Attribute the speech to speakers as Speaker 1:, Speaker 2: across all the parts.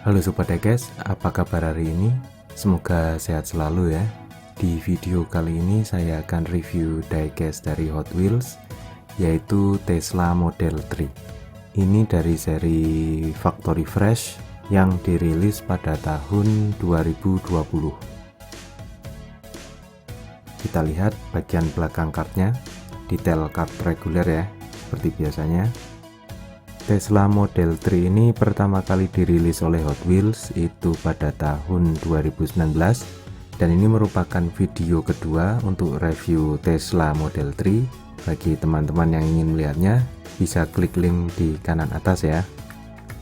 Speaker 1: Halo Sobat Diecast, apa kabar hari ini? Semoga sehat selalu ya. Di video kali ini saya akan review diecast dari Hot Wheels, yaitu Tesla Model 3. Ini dari seri Factory Fresh yang dirilis pada tahun 2020. Kita lihat bagian belakang kartnya, detail kart reguler ya, seperti biasanya. Tesla Model 3 ini pertama kali dirilis oleh Hot Wheels itu pada tahun 2019, dan ini merupakan video kedua untuk review Tesla Model 3. Bagi teman-teman yang ingin melihatnya bisa klik link di kanan atas ya.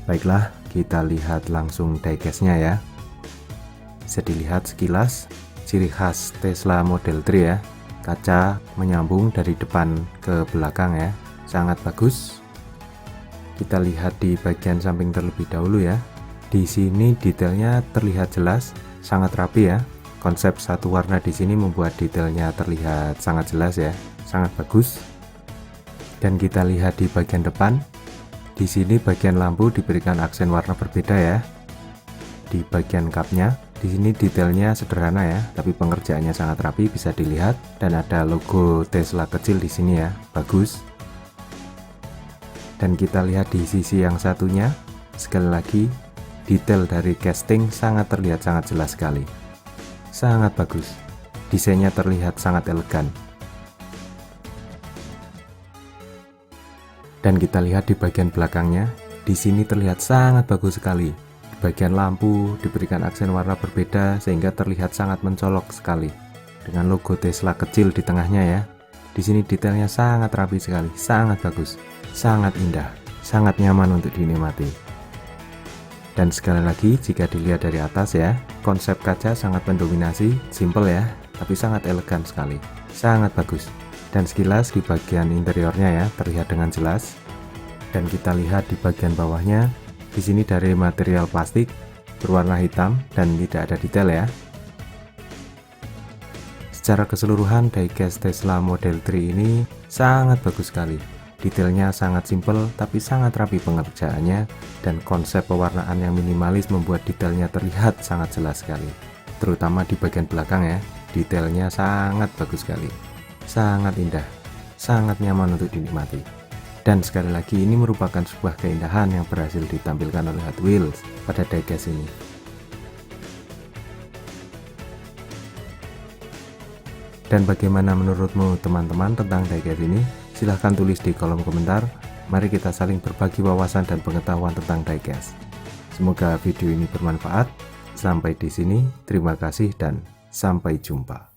Speaker 1: Baiklah, kita lihat langsung diecastnya ya. Bisa dilihat sekilas ciri khas Tesla Model 3 ya, kaca menyambung dari depan ke belakang ya, sangat bagus. Kita lihat di bagian samping terlebih dahulu ya. Di sini detailnya terlihat jelas, sangat rapi ya. Konsep satu warna di sini membuat detailnya terlihat sangat jelas ya, sangat bagus. Dan kita lihat di bagian depan, di sini bagian lampu diberikan aksen warna berbeda ya. Di bagian kapnya, di sini detailnya sederhana ya, tapi pengerjaannya sangat rapi, bisa dilihat. Dan ada logo Tesla kecil di sini ya, bagus. Dan kita lihat di sisi yang satunya, sekali lagi detail dari casting sangat terlihat sangat jelas sekali, sangat bagus. Desainnya terlihat sangat elegan. Dan kita lihat di bagian belakangnya, di sini terlihat sangat bagus sekali. Di bagian lampu diberikan aksen warna berbeda sehingga terlihat sangat mencolok sekali, dengan logo Tesla kecil di tengahnya ya. Di sini detailnya sangat rapi sekali, sangat bagus, sangat indah, sangat nyaman untuk dinikmati. Dan sekali lagi jika dilihat dari atas ya, konsep kaca sangat mendominasi, simple ya, tapi sangat elegan sekali, sangat bagus. Dan sekilas di bagian interiornya ya, terlihat dengan jelas. Dan kita lihat di bagian bawahnya, di sini dari material plastik berwarna hitam dan tidak ada detail ya. Secara keseluruhan diecast Tesla Model 3 ini sangat bagus sekali. Detailnya sangat simpel tapi sangat rapi pengerjaannya, dan konsep pewarnaan yang minimalis membuat detailnya terlihat sangat jelas sekali. Terutama di bagian belakang ya, detailnya sangat bagus sekali. Sangat indah, sangat nyaman untuk dinikmati. Dan sekali lagi ini merupakan sebuah keindahan yang berhasil ditampilkan oleh Hot Wheels pada diecast ini. Dan bagaimana menurutmu teman-teman tentang diecast ini? Silahkan tulis di kolom komentar. Mari kita saling berbagi wawasan dan pengetahuan tentang diecast. Semoga video ini bermanfaat. Sampai di sini, terima kasih dan sampai jumpa.